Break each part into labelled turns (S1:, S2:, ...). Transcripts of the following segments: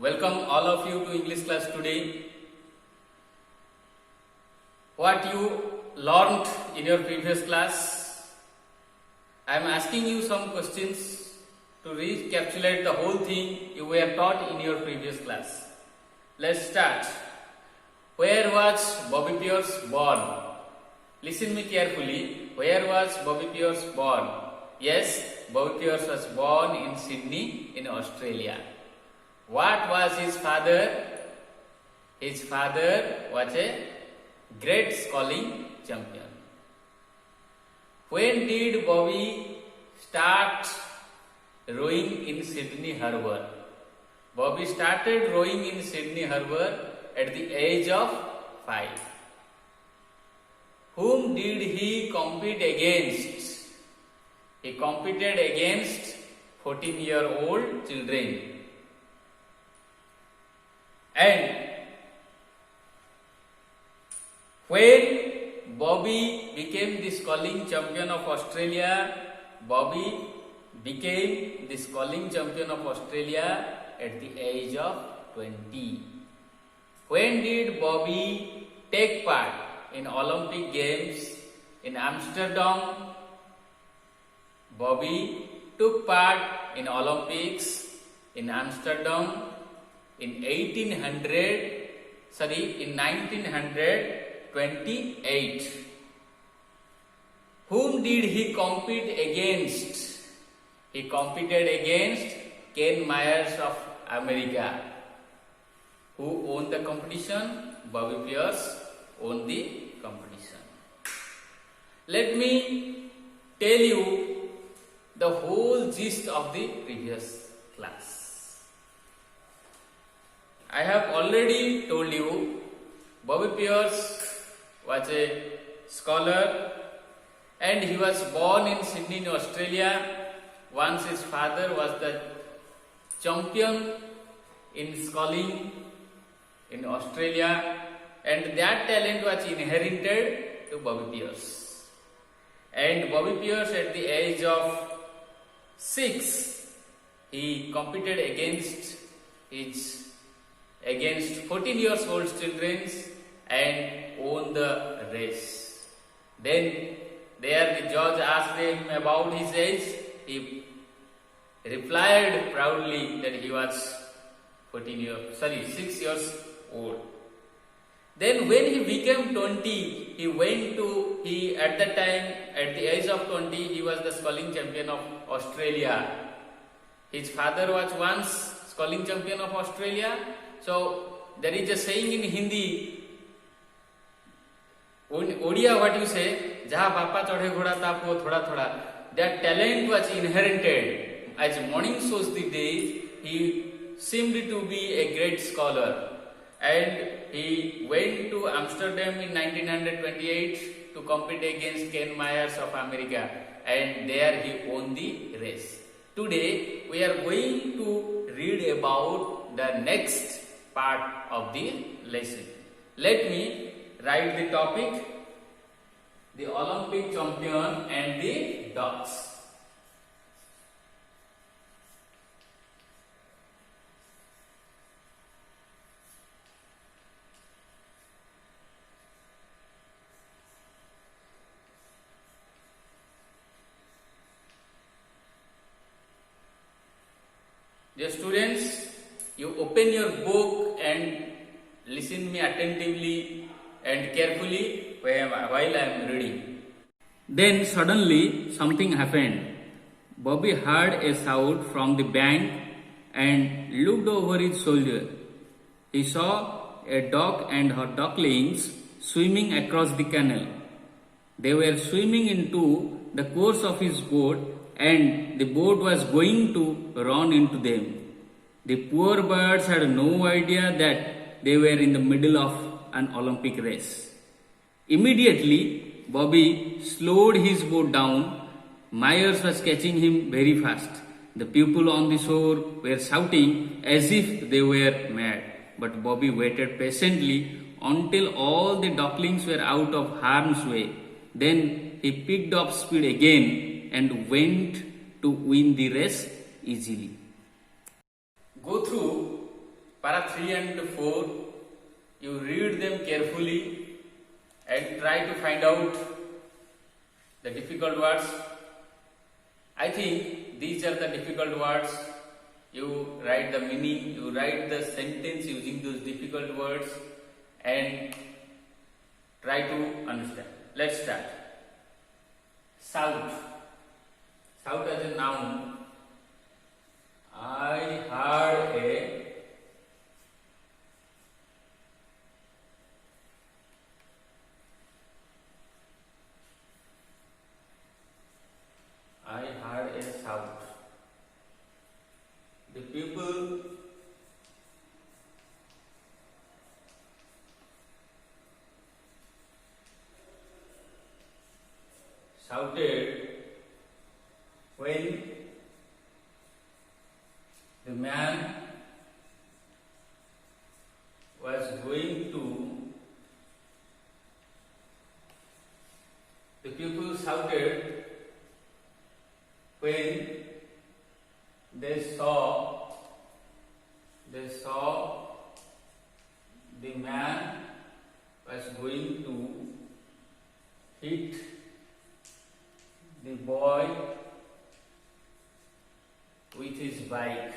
S1: Welcome all of you to English class today. What you learned in your previous class? I am asking you some questions to recapitulate the whole thing you were taught in your previous class. Let's start. Where was Bobby Pierce born? Listen me carefully. Where was Bobby Pierce born? Yes, Bobby Pierce was born in Sydney in Australia. What was his father? His father was a great sculling champion. When did Bobby start rowing in Sydney Harbour? Bobby started rowing in Sydney Harbour at the age of 5. Whom did he compete against? He competed against 14-year-old children. And when Bobby became the sculling champion of Australia, Bobby became the sculling champion of Australia at the age of 20. When did Bobby take part in Olympic Games in Amsterdam? Bobby took part in Olympics in Amsterdam in 1928. Whom did he compete against? He competed against Ken Myers of America. Who won the competition? Bobby Pierce won the competition. Let me tell you the whole gist of the previous class. I have already told you Bobby Pierce was a scholar and he was born in Sydney in Australia. Once his father was the champion in sculling in Australia, and that talent was inherited to Bobby Pierce. And Bobby Pierce at the age of 6, he competed against 14 years old children and won the race. Then there the judge asked him about his age. He replied proudly that he was 6 years old. Then when he became 20, at the age of 20, he was the sculling champion of Australia. His father was once sculling champion of Australia. So there is a saying in Hindi, in Odia what you say, Jaha papa chadhe ghoda ta puo thoda thoda. That talent was inherited. As morning shows the day, he seemed to be a great scholar. And he went to Amsterdam in 1928 to compete against Ken Myers of America. And there he won the race. Today we are going to read about the next part of the lesson. Let me write the topic, the Olympic champion and the dogs. Dear students, you open your book and listen me attentively and carefully while I am reading. Then suddenly something happened. Bobby heard a shout from the bank and looked over his shoulder. He saw a duck and her ducklings swimming across the canal. They were swimming into the course of his boat and the boat was going to run into them. The poor birds had no idea that they were in the middle of an Olympic race. Immediately, Bobby slowed his boat down. Myers was catching him very fast. The people on the shore were shouting as if they were mad. But Bobby waited patiently until all the ducklings were out of harm's way. Then he picked up speed again and went to win the race easily. Go through para 3 and 4, you read them carefully and try to find out the difficult words. I think these are the difficult words. You write the meaning, you write the sentence using those difficult words and try to understand. Let's start. Shout. Shout as a noun. I heard a shout. The people shouted when the man was going to. The people shouted when they saw the man was going to hit the boy with his bike.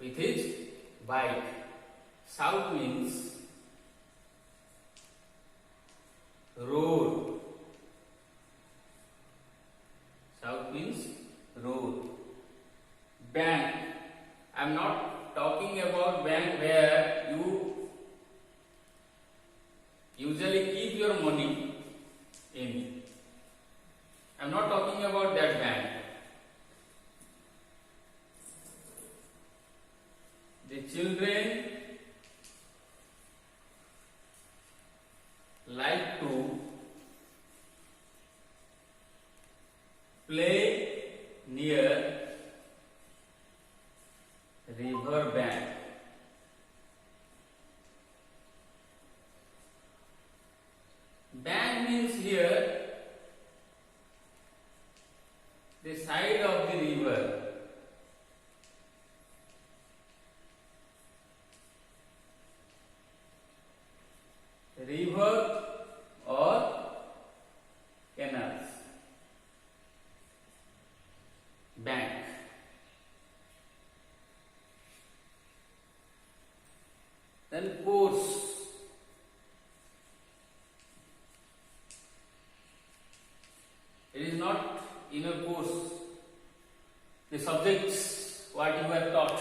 S1: With his bike. Shout means roar. Shout means roar. Bank. I am not talking about bank where you usually keep your money in. I am not talking about that bank. The children like to play near river bank. Bank means here the side of the river. River or canals. Bank. Then course. It is not in a course. The subjects what you have taught,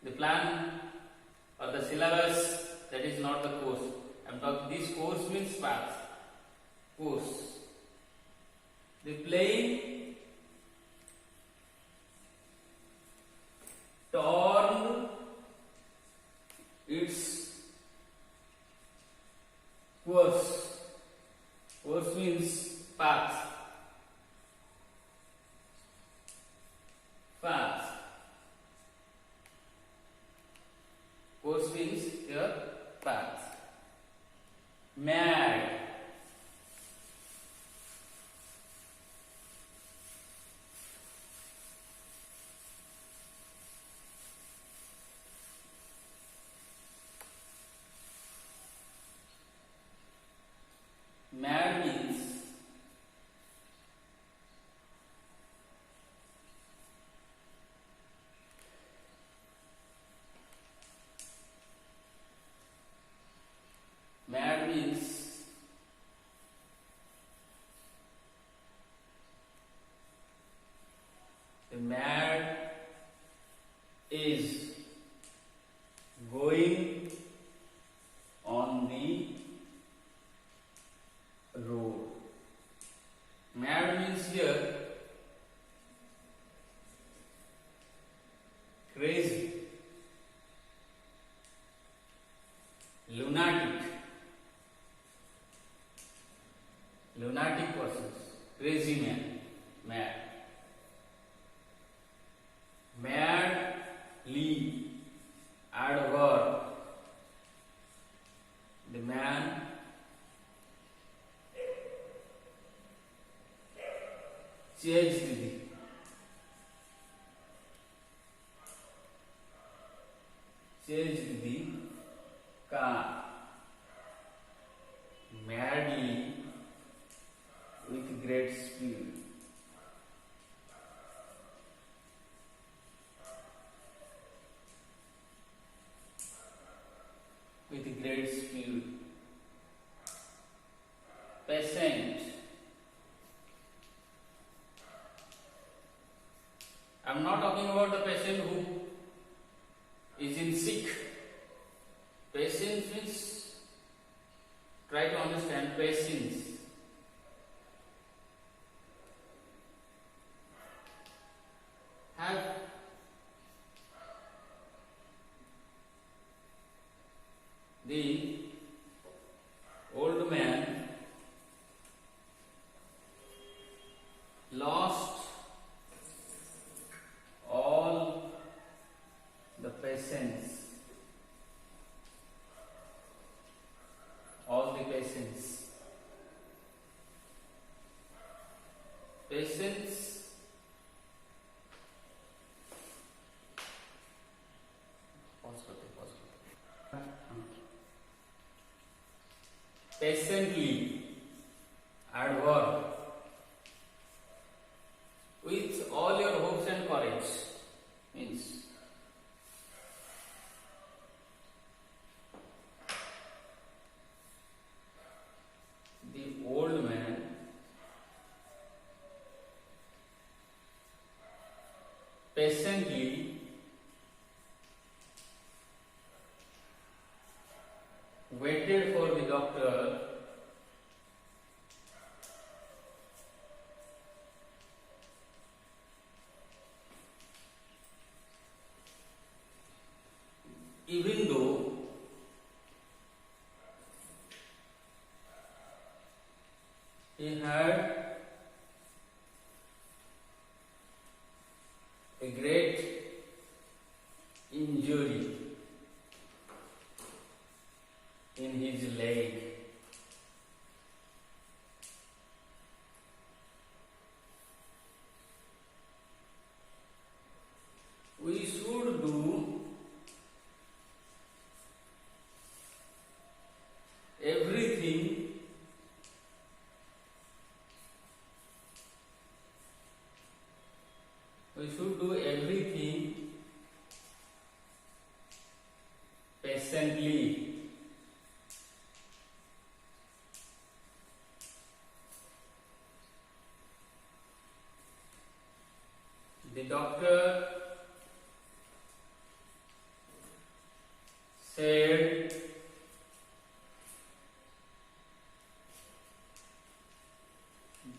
S1: the plan or the syllabus, that is not the course. I am talking, this course means path. Course. The plane torn its course. Course means path. Path. Course means your path. Mad. Mad means the mad is going on the road. Mad means here crazy, lunatic, lunatic persons, crazy man, mad. Madly, add verb. The man chased with great speed. With great speed. Patient. I am not talking about the patient who is in sick. Patience means, try to understand patience. Have the old man lost all the patience. All the patience. Patience patiently adverb with all your hopes and courage means the old man patiently waited for the doctor even though he had a great injury in his leg. We should do everything patiently. The doctor said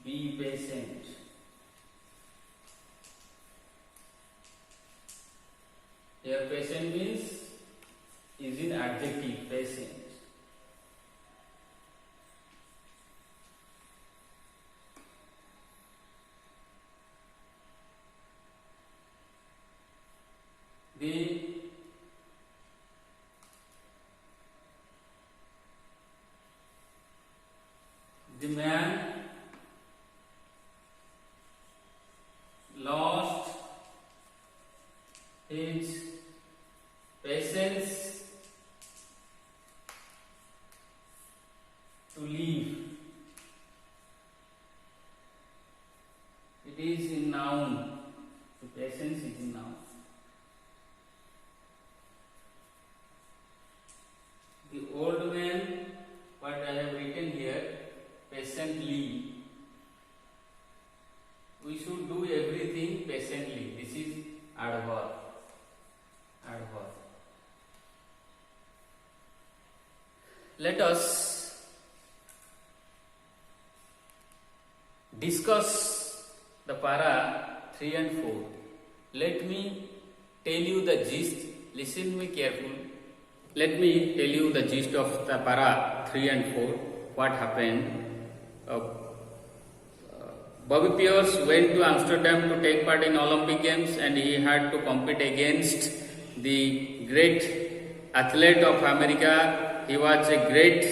S1: be patient. Here patient means is in adjective, patient. The man lost his patience to live. It is in noun. The patience is in noun. The old man, what I have written here, patiently. We should do everything patiently. This is adverb. Adverb. Let us discuss the para 3 and 4. Let me tell you the gist. Listen me carefully. Let me tell you the gist of the para 3 and 4. What happened? Bobby Pierce went to Amsterdam to take part in Olympic Games, and he had to compete against the great athlete of America. He was a great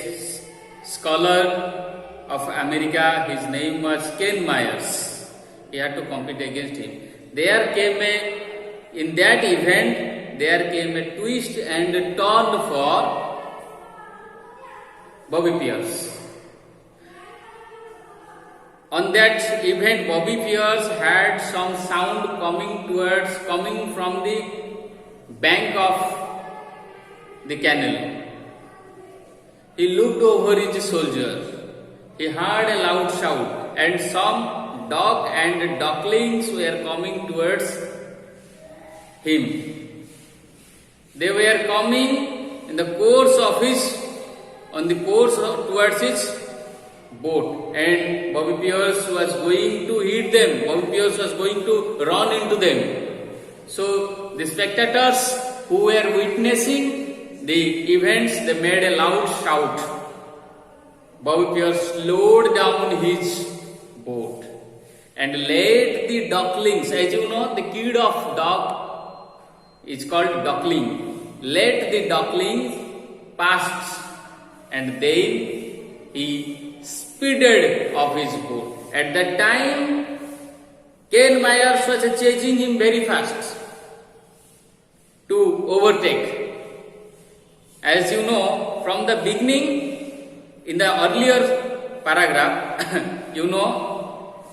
S1: scholar of America. His name was Ken Myers. He had to compete against him. In that event, there came a twist and a turn for Bobby Pierce. On that event, Bobby Pierce had some sound coming from the bank of the canal. He looked over his soldier. He heard a loud shout, and some dog and ducklings were coming towards him. They were coming in the course towards his boat, and Bobby Pierce was going to hit them. Bobby Pierce was going to run into them. So the spectators who were witnessing the events, they made a loud shout. Bobby Pierce slowed down his boat and let the ducklings, as you know, the kid of dog is called duckling. Let the duckling pass, and then he speeded off his boat. At that time, Ken Myers was chasing him very fast to overtake. As you know, from the beginning, in the earlier paragraph, you know,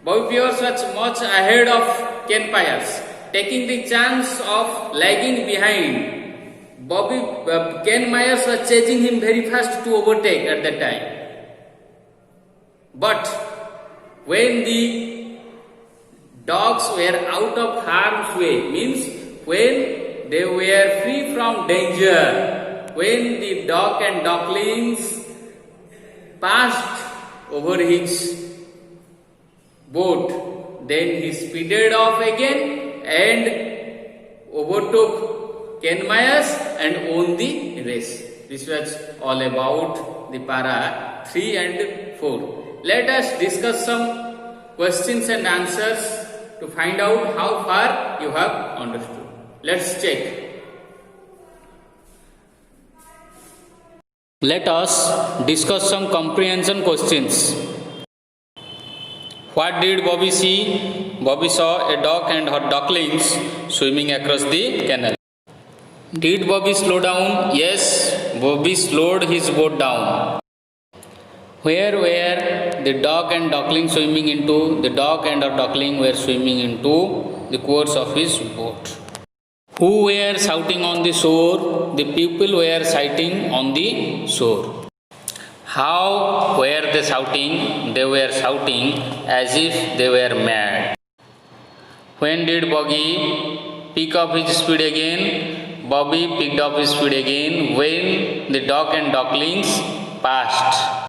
S1: Bobby Pierce was much ahead of Ken Myers, taking the chance of lagging behind. Ken Myers was chasing him very fast to overtake at that time. But when the dogs were out of harm's way, means when they were free from danger, when the dog and ducklings passed over his boat, then he speeded off again and overtook Ken Myers and won the race. This was all about the para 3 and 4. Let us discuss some questions and answers to find out how far you have understood. Let's check. Let us discuss some comprehension questions. What did Bobby see? Bobby saw a dog and her ducklings swimming across the canal. Did Bobby slow down? Yes, Bobby slowed his boat down. Where were the dog and duckling swimming into? The dog and her duckling were swimming into the course of his boat. Who were shouting on the shore? The people were shouting on the shore. How were they shouting? They were shouting as if they were mad. When did Bobby pick up his speed again? Bobby picked up his speed again when the dog and ducklings passed.